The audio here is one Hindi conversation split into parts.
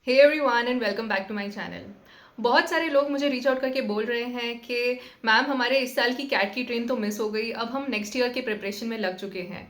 Hey everyone and welcome back to my channel. बहुत सारे लोग मुझे रीच आउट करके बोल रहे हैं कि मैम हमारे इस साल की कैट की ट्रेन तो मिस हो गई, अब हम नेक्स्ट ईयर के प्रिपरेशन में लग चुके हैं।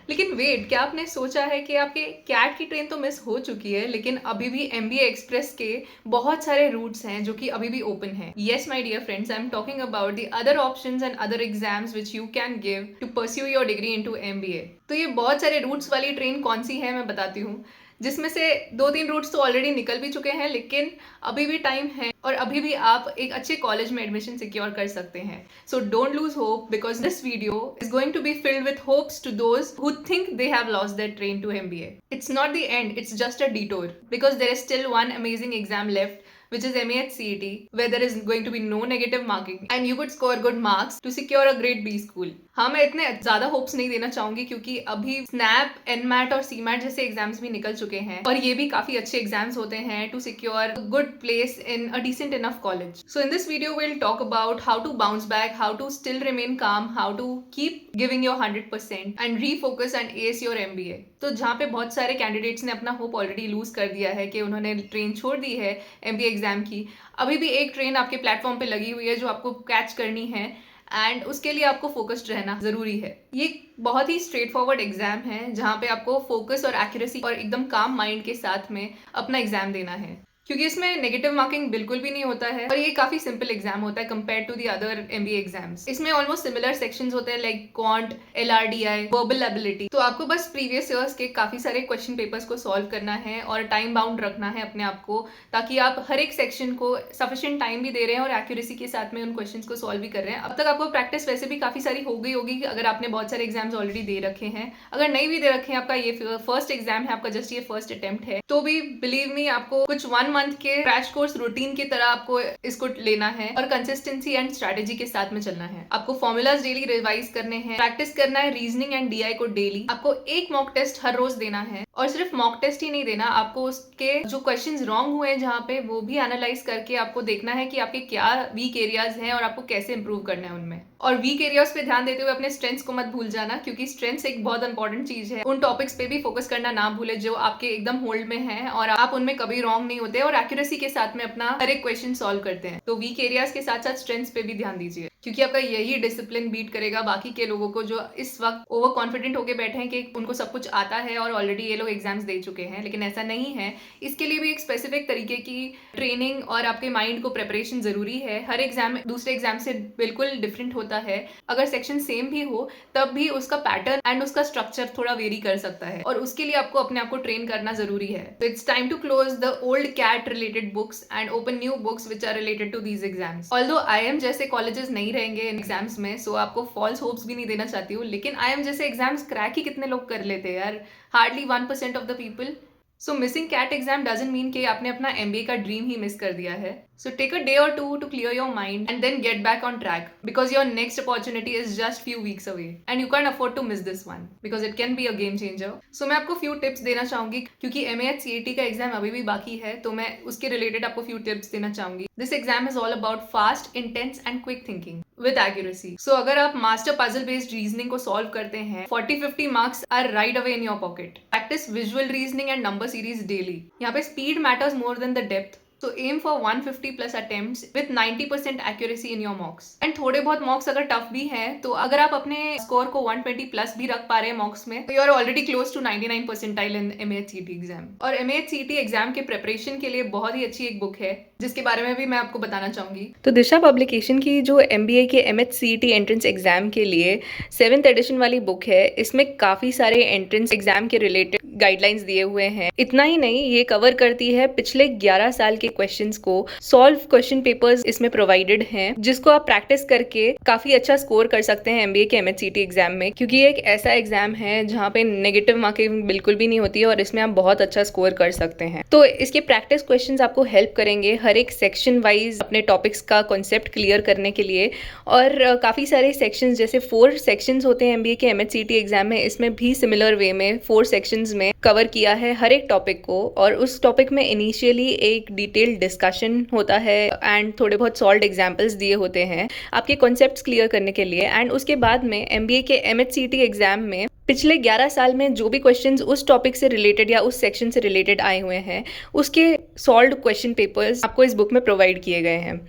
लेकिन वेट, क्या आपने सोचा है कि आपके कैट की ट्रेन तो मिस हो चुकी है लेकिन अभी भी एमबीए एक्सप्रेस के बहुत सारे रूट्स हैं जो कि अभी भी ओपन हैं। Yes my dear friends, I am talking about the other options and other exams which you can give to pursue your degree into MBA. तो ये बहुत सारे रूट्स वाली ट्रेन कौन सी है मैं बताती हूँ, जिसमें से 2-3 रूट्स तो ऑलरेडी निकल भी चुके हैं लेकिन अभी भी टाइम है और अभी भी आप एक अच्छे कॉलेज में एडमिशन सिक्योर कर सकते हैं। So don't lose hope because this video is going to be filled with hopes to those who think they have lost their train to MBA. It's not the end, it's just a detour because there is still one amazing exam left, which is MAHCET, where there is going to be no negative marking and you could score good marks to secure a great B school. हाँ, मैं इतने ज़्यादा होप्स नहीं देना चाहूंगी क्योंकि अभी स्नैप, एनमैट और सीमैट जैसे एग्जाम्स भी निकल चुके हैं और ये भी काफ़ी अच्छे एग्जाम्स होते हैं to secure good place in a decent enough college. So in this video will talk about how to bounce back, how to still remain calm, how to keep giving your 100% and refocus and ace your MBA। तो जहाँ पे बहुत सारे कैंडिडेट्स ने अपना होप ऑलरेडी लूज कर दिया है कि उन्होंने ट्रेन छोड़ दी है MBA एग्जाम की, अभी भी एक ट्रेन आपके प्लेटफॉर्म पे लगी हुई है जो आपको कैच करनी है एंड उसके लिए आपको फोकस्ड रहना जरूरी है। ये बहुत ही स्ट्रेट फॉरवर्ड एग्जाम है जहाँ पे आपको फोकस और एक्यूरेसी और एकदम काम माइंड के साथ में अपना एग्जाम देना है क्योंकि इसमें नेगेटिव मार्किंग बिल्कुल भी नहीं होता है और ये काफी सिंपल एग्जाम होता है compare to the other MBA exams. इसमें ऑलमोस्ट सिमिलर सेक्शंस होते हैं like quant, LRDI, verbal ability. तो आपको बस प्रीवियस ईयर्स के काफी सारे क्वेश्चन पेपर्स को सॉल्व करना है और टाइम बाउंड रखना है अपने आप को ताकि आप हर एक सेक्शन को सफिशिएंट टाइम भी दे रहे हैं और एक्यूरेसी के साथ में उन क्वेश्चन को सॉल्व भी कर रहे हैं। अब तक आपको प्रैक्टिस वैसे भी काफी सारी हो गई होगी अगर आपने बहुत सारे एग्जाम्स ऑलरेडी दे रखे हैं। अगर नहीं भी दे रखे हैं, आपका ये फर्स्ट एग्जाम है, आपका जस्ट ये फर्स्ट अटेम्प्ट है, तो भी बिलीव मी आपको कुछ 1 मंथ के क्रैश कोर्स रूटीन की तरह आपको इसको लेना है और कंसिस्टेंसी एंड स्ट्रेटेजी के साथ में चलना है। आपको फॉर्मूलाज डेली रिवाइज करने हैं, प्रैक्टिस करना है रीजनिंग एंड DI को डेली। आपको एक मॉक टेस्ट हर रोज देना है और सिर्फ मॉक टेस्ट ही नहीं देना, आपको उसके जो क्वेश्चंस रॉन्ग हुए हैं जहाँ पे वो भी एनालाइज करके आपको देखना है कि आपके क्या वीक एरियाज हैं और आपको कैसे इंप्रूव करना है उनमें। और वीक एरियाज पे ध्यान देते हुए अपने स्ट्रेंथ्स को मत भूल जाना क्योंकि स्ट्रेंथ्स एक बहुत इंपॉर्टेंट चीज है। उन टॉपिक्स पे भी फोकस करना ना भूले जो आपके एकदम होल्ड में है और आप उनमें कभी रॉन्ग नहीं होते और एक्यूरेसी के साथ में अपना हर एक क्वेश्चन सॉल्व करते हैं। तो वीक एरियाज के साथ साथ स्ट्रेंथ्स पे भी ध्यान दीजिए क्योंकि आपका यही डिसिप्लिन बीट करेगा बाकी के लोगों को जो इस वक्त ओवर कॉन्फिडेंट होकर बैठे हैं कि उनको सब कुछ आता है और ऑलरेडी ये लोग एग्जाम्स दे चुके हैं, लेकिन ऐसा नहीं है। इसके लिए भी एक स्पेसिफिक तरीके की ट्रेनिंग और आपके माइंड को प्रिपरेशन जरूरी है। हर एग्जाम दूसरे एग्जाम से बिल्कुल डिफरेंट होता है। अगर सेक्शन सेम भी हो तब भी उसका पैटर्न एंड उसका स्ट्रक्चर थोड़ा वेरी कर सकता है और उसके लिए आपको अपने आप को ट्रेन करना जरूरी है। तो it's time to close the old CAT related books and open new books which are related to these exams. Although IIM जैसे कॉलेजेस नहीं रहेंगे इन एग्जाम्स में, सो आपको फॉल्स होप्स भी नहीं देना चाहती हूँ, लेकिन IIM जैसे एग्जाम्स क्रैक ही कितने लोग कर लेते हैं यार, hardly 1% of the people. So missing CAT exam doesn't mean कि आपने अपना MBA का ड्रीम ही मिस कर दिया है। So take a day or two to clear your mind and then get back on track because your next opportunity is just few weeks away and you can't afford to miss this one because it can be a game changer. So मैं आपको few tips देना चाहूंगी क्योंकि MAHCET का एग्जाम अभी भी बाकी है तो मैं उसके रिलेटेड आपको few tips देना चाहूंगी। This exam is all about fast, intense and quick thinking with accuracy. So अगर आप master puzzle based reasoning को solve करते हैं, 40-50 marks are right away in your pocket. Practice visual reasoning and number series daily. यहाँ पे speed matters more than the depth. So aim for 150 plus attempts with 90% accuracy in your mocks. And थोड़े बहुत मॉक्स अगर टफ भी हैं तो अगर आप अपने स्कोर को 120 प्लस भी रख पा रहे हैं मॉक्स में तो you are already close to 99 percentile in MAHCET exam. और MAHCET एग्जाम के प्रिपरेशन के लिए बहुत ही अच्छी एक बुक है जिसके बारे में भी मैं आपको बताना चाहूंगी। तो दिशा पब्लिकेशन की जो MBA के MAHCET एंट्रेंस एग्जाम के लिए 7th एडिशन वाली बुक है, इसमें काफी सारे एंट्रेंस एग्जाम के रिलेटेड गाइडलाइंस दिए हुए हैं। इतना ही नहीं, ये कवर करती है पिछले 11 साल के क्वेश्चंस को। सॉल्व क्वेश्चन पेपर्स इसमें प्रोवाइडेड हैं जिसको आप प्रैक्टिस करके काफी अच्छा स्कोर कर सकते हैं MBA के MAHCET एग्जाम में क्योंकि ये एक ऐसा एग्जाम है जहाँ पे नेगेटिव मार्किंग बिल्कुल भी नहीं होती है और इसमें आप बहुत अच्छा स्कोर कर सकते हैं। तो इसके प्रैक्टिस क्वेश्चंस आपको हेल्प करेंगे हर एक सेक्शन वाइज अपने टॉपिक्स का कॉन्सेप्ट क्लियर करने के लिए। और काफी सारे सेक्शंस जैसे 4 सेक्शंस होते हैं MBA के MAHCET एग्जाम में, इसमें भी सिमिलर वे में 4 सेक्शंस में कवर किया है हर एक टॉपिक को और उस टॉपिक में इनिशियली एक डिटेल्ड डिस्कशन होता है एंड थोड़े बहुत सॉल्व्ड एग्जांपल्स दिए होते हैं आपके कॉन्सेप्ट्स क्लियर करने के लिए। एंड उसके बाद में MBA के MAHCET एग्जाम में पिछले 11 साल में जो भी क्वेश्चंस उस टॉपिक से रिलेटेड या उस सेक्शन से रिलेटेड आए हुए हैं, उसके सॉल्व्ड क्वेश्चन पेपर्स आपको इस बुक में प्रोवाइड किए गए हैं।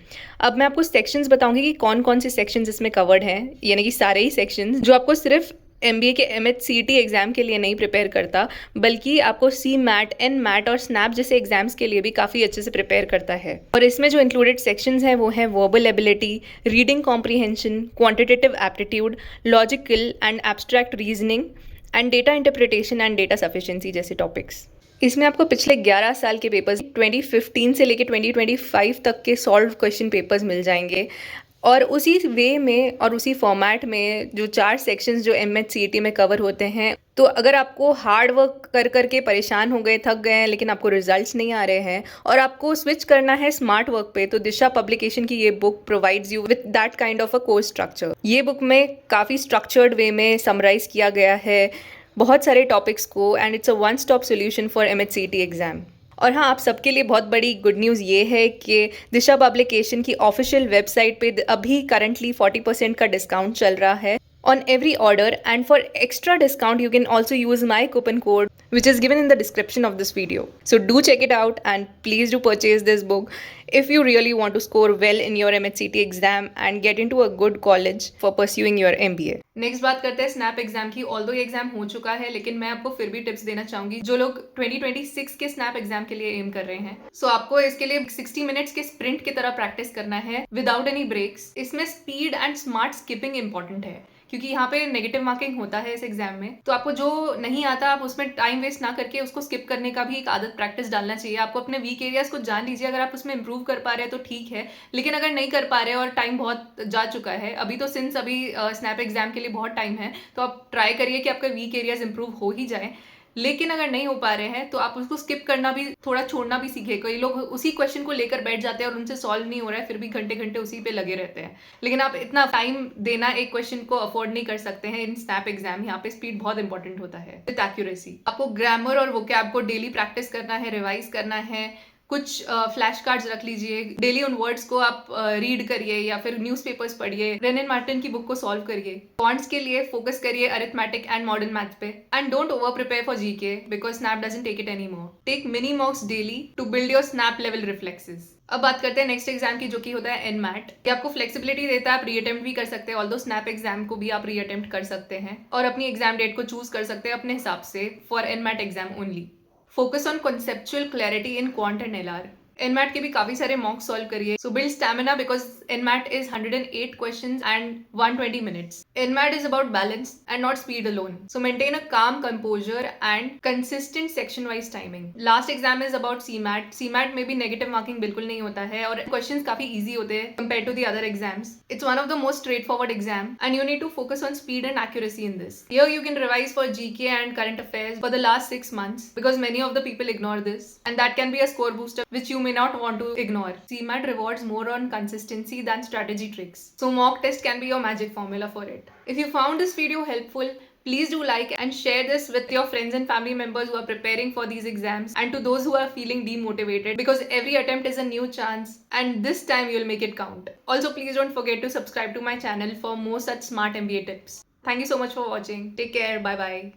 अब मैं आपको सेक्शंस बताऊंगी कि कौन कौन से सेक्शंस इसमें कवर्ड हैं, यानी कि सारे ही सेक्शंस जो आपको सिर्फ MBA के MHCT एग्ज़ाम के लिए नहीं प्रिपेयर करता, बल्कि आपको CMAT, NMAT और SNAP जैसे एग्जाम्स के लिए भी काफ़ी अच्छे से प्रिपेयर करता है। और इसमें जो इंक्लूडेड सेक्शंस हैं वो हैं verbal ability, reading comprehension, quantitative aptitude, logical and abstract reasoning and data interpretation and data sufficiency जैसे टॉपिक्स। इसमें आपको पिछले 11 साल के पेपर्स 2015 से लेकर 2025 तक के सॉल्व क्वेश्चन पेपर्स मिल जाएंगे, और उसी वे में और उसी फॉर्मेट में जो 4 सेक्शंस जो MHCT में कवर होते हैं। तो अगर आपको हार्ड वर्क कर करके परेशान हो गए, थक गए हैं, लेकिन आपको रिजल्ट्स नहीं आ रहे हैं और आपको स्विच करना है स्मार्ट वर्क पे, तो दिशा पब्लिकेशन की ये book provides you with that kind of a course structure. ये बुक में काफ़ी स्ट्रक्चर्ड वे में समराइज किया गया है बहुत सारे टॉपिक्स को, and it's a one stop solution for MHCT exam. और हाँ, आप सबके लिए बहुत बड़ी गुड न्यूज़ ये है कि दिशा पब्लिकेशन की ऑफिशियल वेबसाइट पे अभी करंटली 40% का डिस्काउंट चल रहा है on every order, and for extra discount you can also use my coupon code which is given in the description of this video. So do check it out and please do purchase this book if you really want to score well in your MHCT exam and get into a good college for pursuing your MBA. Next बात करते हैं स्नैप एग्जाम की। ऑल्दो ये एग्जाम हो चुका है, लेकिन मैं आपको फिर भी टिप्स देना चाहूंगी जो लोग 2026 के स्नैप एग्जाम के लिए एम कर रहे हैं। सो आपको इसके लिए 60 मिनट्स के स्प्रिंट की तरह प्रैक्टिस करना है विदाउट एनी ब्रेक्स। इसमें speed and smart skipping important है, क्योंकि यहाँ पे नेगेटिव मार्किंग होता है इस एग्जाम में। तो आपको जो नहीं आता आप उसमें टाइम वेस्ट ना करके उसको स्किप करने का भी एक आदत प्रैक्टिस डालना चाहिए। आपको अपने वीक एरियाज को जान लीजिए, अगर आप उसमें इंप्रूव कर पा रहे हैं तो ठीक है, लेकिन अगर नहीं कर पा रहे हैं और टाइम बहुत जा चुका है अभी, तो सिंस अभी स्नैप एग्जाम के लिए बहुत टाइम है, तो आप ट्राई करिए कि आपका वीक एरियाज इंप्रूव हो ही जाए। लेकिन अगर नहीं हो पा रहे हैं तो आप उसको स्किप करना भी, थोड़ा छोड़ना भी सीखिए। कई लोग उसी क्वेश्चन को लेकर बैठ जाते हैं और उनसे सॉल्व नहीं हो रहा है, फिर भी घंटे घंटे उसी पे लगे रहते हैं। लेकिन आप इतना टाइम देना एक क्वेश्चन को अफोर्ड नहीं कर सकते हैं इन स्नैप एग्जाम। यहाँ पे स्पीड बहुत इंपॉर्टेंट होता है विद एक्यूरेसी। आपको ग्रामर और वोकैब को डेली प्रैक्टिस करना है, रिवाइज करना है। कुछ फ्लैश कार्ड्स रख लीजिए, डेली उन वर्ड्स को आप रीड करिए या फिर न्यूज़पेपर्स पढ़िए, रेन एंड मार्टिन की बुक को सॉल्व करिए। पॉइंट्स के लिए फोकस करिए अरिथमेटिक एंड मॉडर्न मैथ पे, and don't over prepare for GK because SNAP doesn't take it any more. Take mini mocks daily to build your SNAP level reflexes. अब बात करते हैं नेक्स्ट एग्जाम की, जो कि होता है NMAT। ये आपको फ्लेक्सिबिलिटी देता है, आप रीअटेम्प्ट भी कर सकते हैं। ऑल्दो स्नैप एग्जाम को भी आप रीअटेम्प्ट कर सकते हैं और अपनी एग्जाम डेट को चूज कर सकते हैं अपने हिसाब से for NMAT exam only. Focus on conceptual clarity in quant and LR। NMAT के भी काफी सारे मॉक सॉल्व करिए। सो build stamina because NMAT is 108 questions and 120 minutes. NMAT is about balance and not speed alone. So maintain a calm composure and consistent section wise timing. Last exam is about CMAT. CMAT में भी negative marking बिल्कुल नहीं होता है और questions काफी easy होते हैं compared to the other exams. It's one of the most straightforward exam and you need to focus on speed and accuracy in this. Here you can revise for GK and current affairs for the last 6 months because many of the people ignore this, and that can be a score booster which you may not want to ignore. CMAT rewards more on consistency than strategy tricks. So mock test can be your magic formula for it. If you found this video helpful, please do like and share this with your friends and family members who are preparing for these exams, and to those who are feeling demotivated, because every attempt is a new chance and this time you'll make it count. Also, please don't forget to subscribe to my channel for more such smart MBA tips. Thank you so much for watching. Take care. Bye bye.